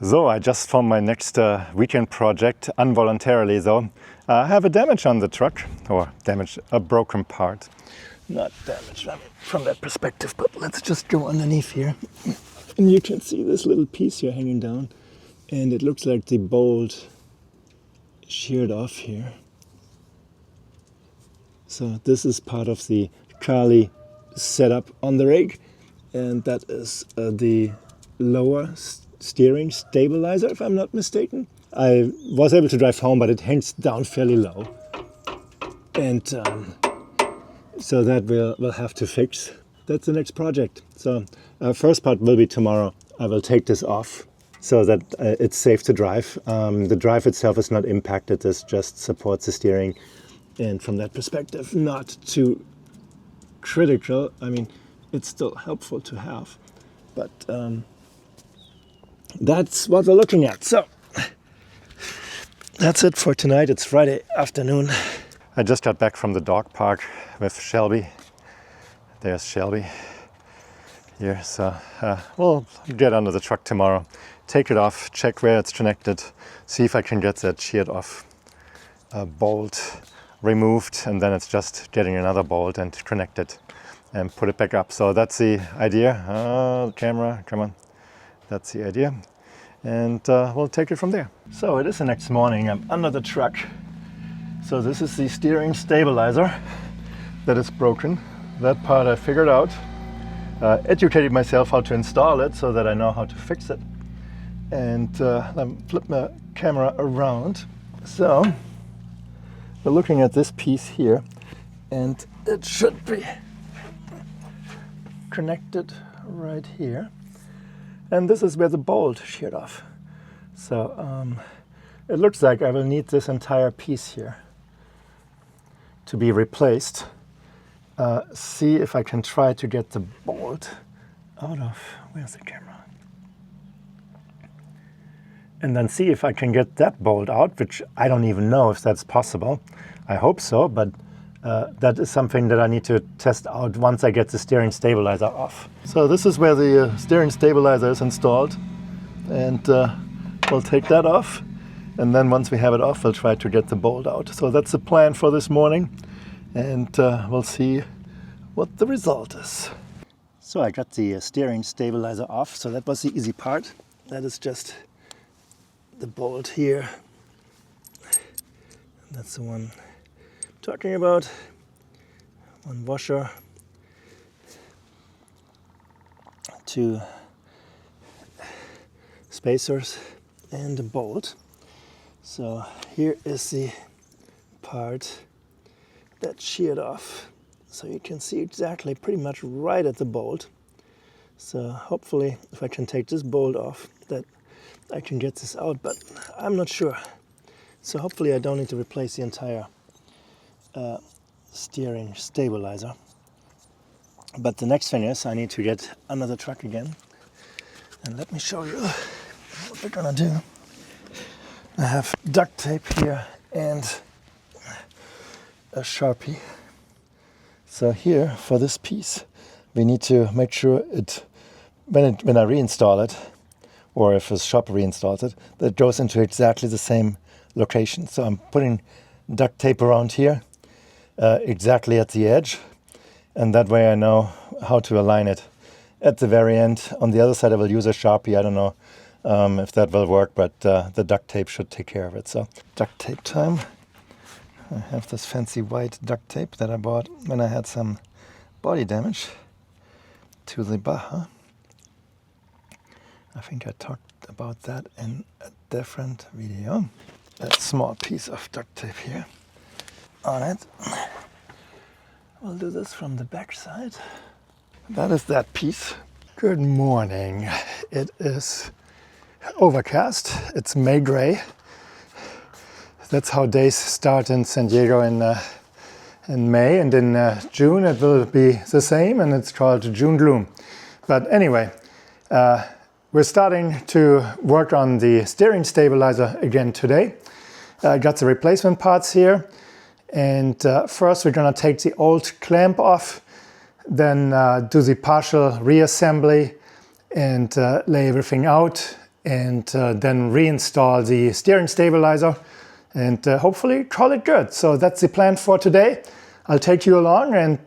So I just found my next weekend project, involuntarily though. I have a damage on the truck, or damage, a broken part. Not damage from that perspective, but let's just go underneath here. And you can see this little piece here hanging down, and it looks like the bolt sheared off here. So this is part of the Carli setup on the rig, and that is the lower steering stabilizer, if I'm not mistaken. I was able to drive home, but it hangs down fairly low, and so that we'll have to fix. That's the next project. So first part will be tomorrow. I will take this off so that it's safe to drive. The drive itself is not impacted. This just supports the steering, and from that perspective, not too critical. I mean, it's still helpful to have, but that's what we're looking at. So that's it for tonight. It's Friday afternoon. I just got back from the dog park with Shelby. There's Shelby here. So we'll get under the truck tomorrow, take it off, check where it's connected, see if I can get that sheared off bolt removed, and then it's just getting another bolt and connect it and put it back up. So that's the idea. Camera, come on. That's the idea. And we'll take it from there. So it is the next morning. I'm under the truck. So this is the steering stabilizer that is broken. That part I figured out. Educated myself how to install it so that I know how to fix it. And then flip my camera around. So we're looking at this piece here, and it should be connected right here. And this is where the bolt sheared off. So it looks like I will need this entire piece here to be replaced. See if I can try to get the bolt out of, where's the camera? And then see if I can get that bolt out, which I don't even know if that's possible. I hope so, but that is something that I need to test out once I get the steering stabilizer off. So this is where the steering stabilizer is installed, and we'll take that off, and then once we have it off, we'll try to get the bolt out. So that's the plan for this morning, and we'll see what the result is. So I got the steering stabilizer off, so that was the easy part. That is just the bolt here. That's the one I'm talking about. One washer, two spacers, and a bolt. So here is the part that sheared off. So you can see exactly pretty much right at the bolt. So hopefully if I can take this bolt off, that I can get this out, but I'm not sure. So hopefully I don't need to replace the entire steering stabilizer. But the next thing is I need to get under the truck again. And let me show you what we're gonna do. I have duct tape here and a Sharpie. So here for this piece, we need to make sure when I reinstall it, or if a shop reinstalls it, that it goes into exactly the same location. So I'm putting duct tape around here, exactly at the edge, and that way I know how to align it. At the very end, on the other side, I will use a Sharpie. I don't know if that will work, but the duct tape should take care of it. So duct tape time. I have this fancy white duct tape that I bought when I had some body damage to the Baja. I think I talked about that in a different video. That small piece of duct tape here on it. We'll do this from the back side. That is that piece. Good morning. It is overcast. It's May gray. That's how days start in San Diego in May, and in June it will be the same, and it's called June gloom. But anyway, we're starting to work on the steering stabilizer again today. I got the replacement parts here, and first we're going to take the old clamp off, then do the partial reassembly and lay everything out, and then reinstall the steering stabilizer and hopefully call it good. So that's the plan for today. I'll take you along, and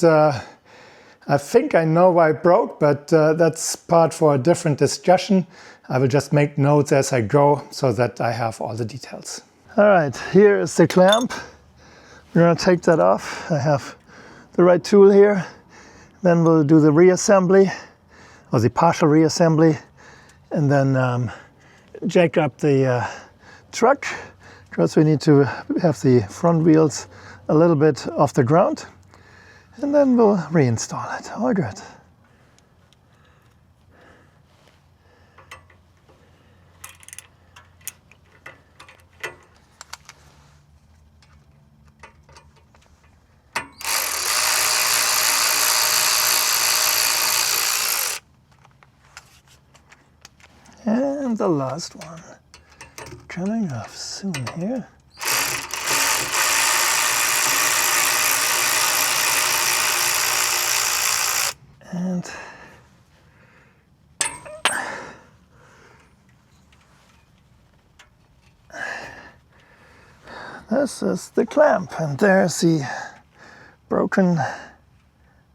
I think I know why it broke, but that's part for a different discussion. I will just make notes as I go so that I have all the details. All right, here is the clamp. We're gonna take that off. I have the right tool here. Then we'll do the reassembly, or the partial reassembly, and then jack up the truck, because we need to have the front wheels a little bit off the ground, and then we'll reinstall it. All good. And the last one coming off soon here. And this is the clamp, and there's the broken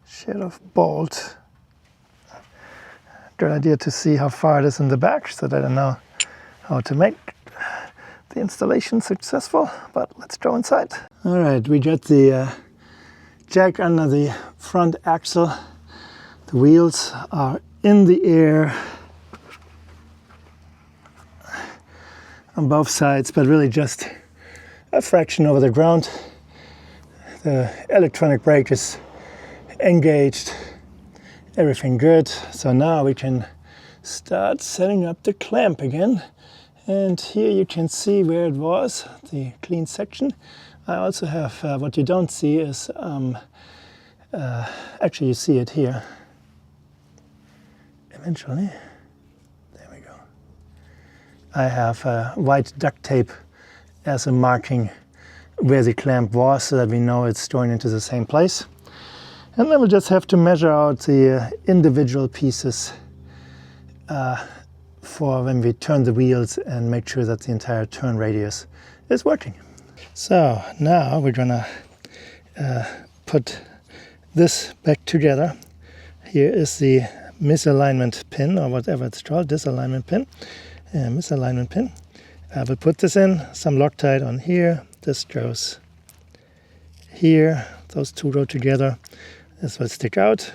shed of bolt. Good idea to see how far it is in the back, so that I know how to make the installation successful, but let's go inside. All right, we got the jack under the front axle. The wheels are in the air on both sides, but really just a fraction over the ground. The electronic brake is engaged. Everything good. So now we can start setting up the clamp again. And here you can see where it was, the clean section. I also have, what you don't see is, actually you see it here. Eventually, there we go. I have white duct tape as a marking where the clamp was, so that we know it's going into the same place. And then we'll just have to measure out the individual pieces for when we turn the wheels and make sure that the entire turn radius is working. So now we're gonna put this back together. Here is the misalignment pin, or whatever it's called, disalignment pin, misalignment pin. I will put this in, some Loctite on here, this goes here, those two go together. This will stick out,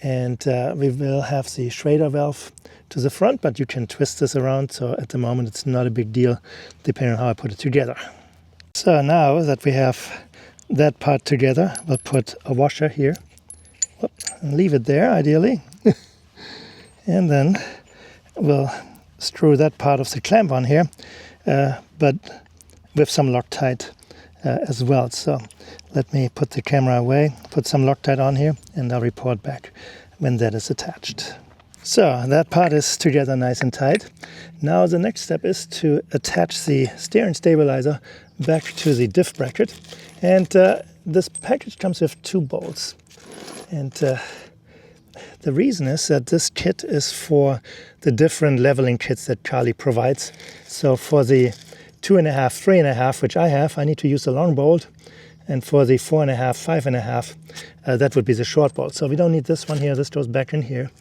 and we will have the Schrader valve to the front, but you can twist this around, so at the moment it's not a big deal depending on how I put it together. So now that we have that part together, we'll put a washer here. Whoop, and leave it there ideally. And then we'll screw that part of the clamp on here, but with some Loctite as well. So let me put the camera away, put some Loctite on here, and I'll report back when that is attached. So that part is together nice and tight. Now the next step is to attach the steering stabilizer back to the diff bracket. And this package comes with 2 bolts. And the reason is that this kit is for the different leveling kits that Carli provides. So for the 2.5, 3.5, which I have, I need to use the long bolt. And for the 4.5, 5.5, that would be the short bolt. So we don't need this one here. This goes back in here.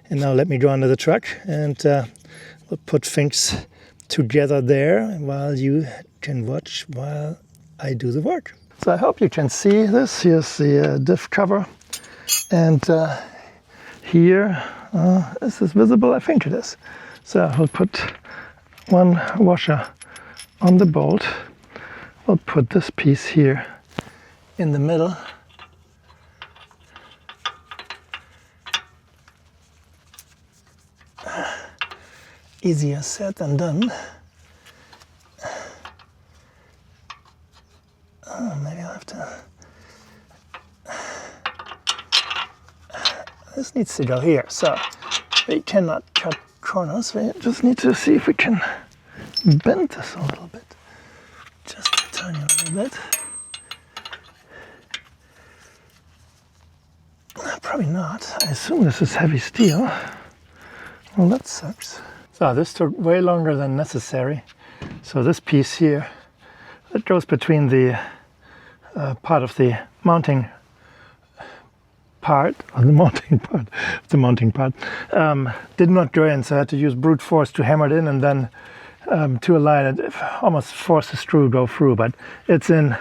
And now let me go under the truck, and we'll put things together there while you can watch while I do the work. So I hope you can see this. Here's the diff cover. And here, is this visible? I think it is. So we'll put one washer on the bolt. We'll put this piece here in the middle. Easier said than done. Maybe I'll have to... This needs to go here, so we cannot cut corners. We just need to see if we can bend this a little bit. Just a tiny little bit. Probably not. I assume this is heavy steel. Well, that sucks. So this took way longer than necessary. So this piece here, it goes between the part of the mounting part, or the mounting part, did not go in, so I had to use brute force to hammer it in, and then to align it, almost force the screw to go through, but it's in,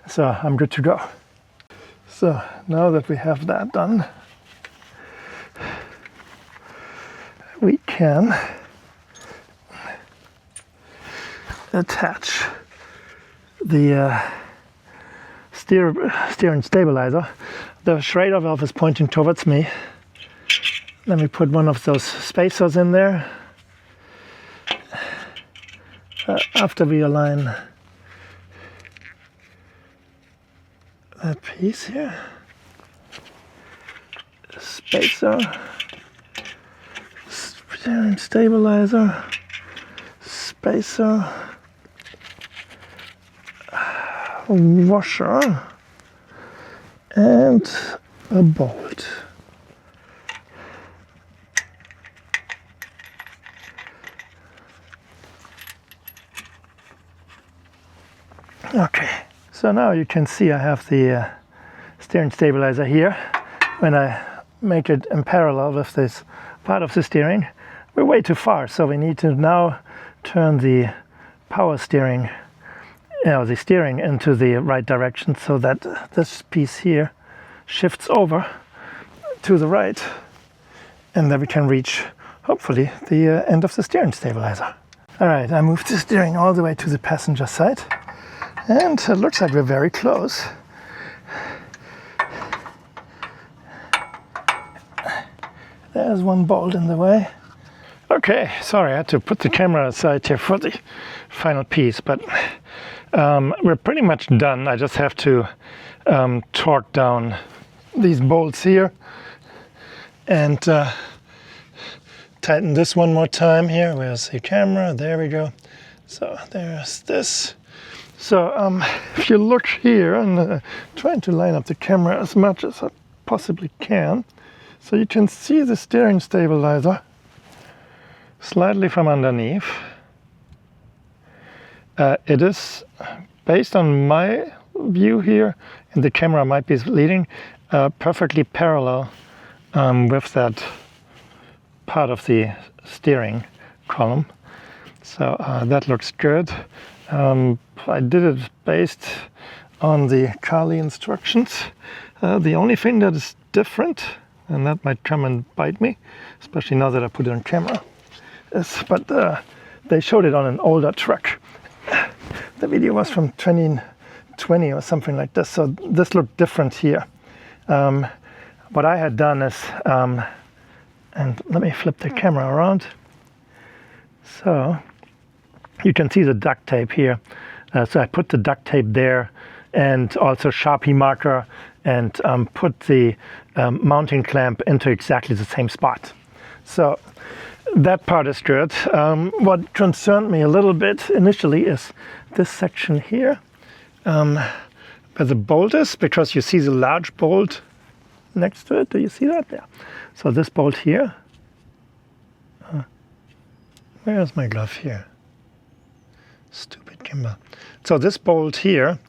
so I'm good to go. So now that we have that done, we can attach the steering stabilizer. The Schrader valve is pointing towards me. Let me put one of those spacers in there. After we align that piece here, spacer, steering stabilizer, spacer, washer, and a bolt. Okay, so now you can see I have the steering stabilizer here. When I make it in parallel with this part of the steering, we're way too far, so we need to now turn the power steering, the steering into the right direction, so that this piece here shifts over to the right, and then we can reach, hopefully, the end of the steering stabilizer. All right, I moved the steering all the way to the passenger side, and it looks like we're very close. There's one bolt in the way. Okay, sorry, I had to put the camera aside here for the final piece, but we're pretty much done. I just have to torque down these bolts here and tighten this one more time here. Where's the camera? There we go. So there's this. So if you look here, and trying to line up the camera as much as I possibly can, so you can see the steering stabilizer slightly from underneath. It is, based on my view here, and the camera might be leading, perfectly parallel with that part of the steering column. So that looks good. I did it based on the Carli instructions. The only thing that is different, and that might come and bite me, especially now that I put it on camera, but they showed it on an older truck. The video was from 2020 or something like this, so this looked different here. What I had done is, and let me flip the camera around, so you can see the duct tape here. So I put the duct tape there, and also Sharpie marker, and put the mounting clamp into exactly the same spot. So that part is good. What concerned me a little bit initially is this section here, where the bolt is, because you see the large bolt next to it. Do you see that? Yeah. So this bolt here. Where's my glove here? Stupid gimbal. So this bolt here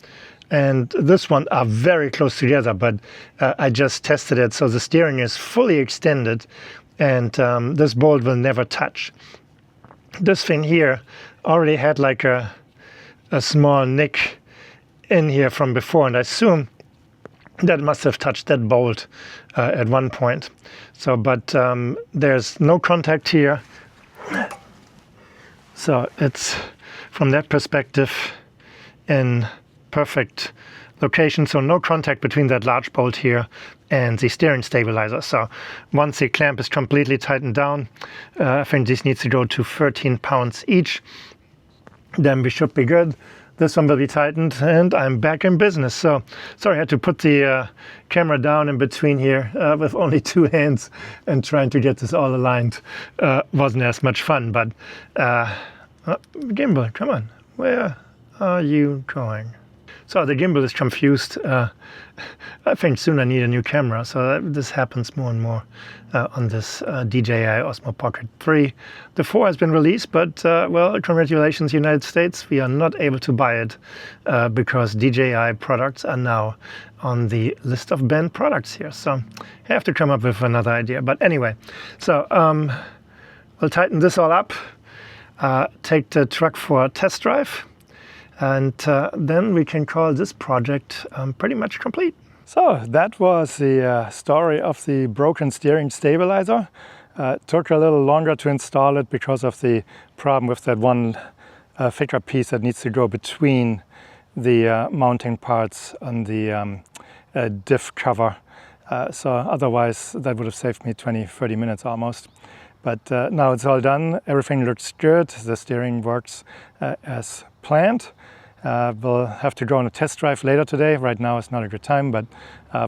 and this one are very close together, but I just tested it, so the steering is fully extended, and this bolt will never touch. This thing here already had like a small nick in here from before, and I assume that must have touched that bolt at one point. So, but there's no contact here, so it's, from that perspective, in perfect location. So no contact between that large bolt here and the steering stabilizer. So once the clamp is completely tightened down, I think this needs to go to 13 pounds each, then we should be good. This one will be tightened, and I'm back in business. So sorry, I had to put the camera down in between here with only two hands, and trying to get this all aligned wasn't as much fun. But gimbal, come on, where are you going? So the gimbal is confused. I think soon I need a new camera, so this happens more and more on this DJI Osmo Pocket 3. The 4 has been released, but well, congratulations United States, we are not able to buy it because DJI products are now on the list of banned products here. So I have to come up with another idea. But anyway, so we'll tighten this all up, take the truck for a test drive, and then we can call this project pretty much complete. So that was the story of the broken steering stabilizer. Took a little longer to install it because of the problem with that one thicker piece that needs to go between the mounting parts on the diff cover. So otherwise that would have saved me 20-30 minutes almost. But now it's all done, everything looks good, the steering works as planned. We'll have to go on a test drive later today. Right now it's not a good time, but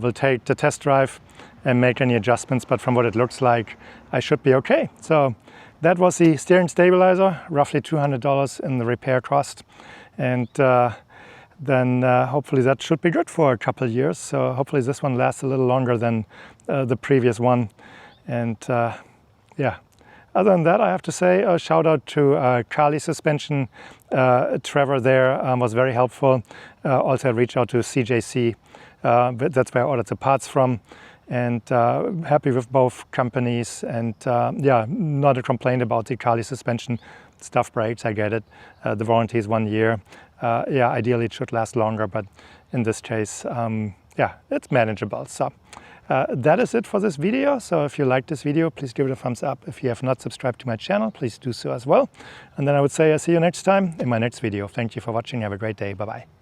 we'll take the test drive and make any adjustments. But from what it looks like, I should be okay. So that was the steering stabilizer, roughly $200 in the repair cost. And then hopefully that should be good for a couple of years. So hopefully this one lasts a little longer than the previous one. And yeah, other than that, I have to say a shout out to Carli Suspension. Trevor there was very helpful. Also reached out to CJC. That's where I ordered the parts from. And happy with both companies. And yeah, not a complaint about the Carli Suspension. Stuff breaks, I get it. The warranty is 1 year. Yeah, ideally it should last longer, but in this case, yeah, it's manageable. So that is it for this video. So if you like this video, please give it a thumbs up. If you have not subscribed to my channel, please do so as well. And then I would say I'll see you next time in my next video. Thank you for watching. Have a great day. Bye-bye.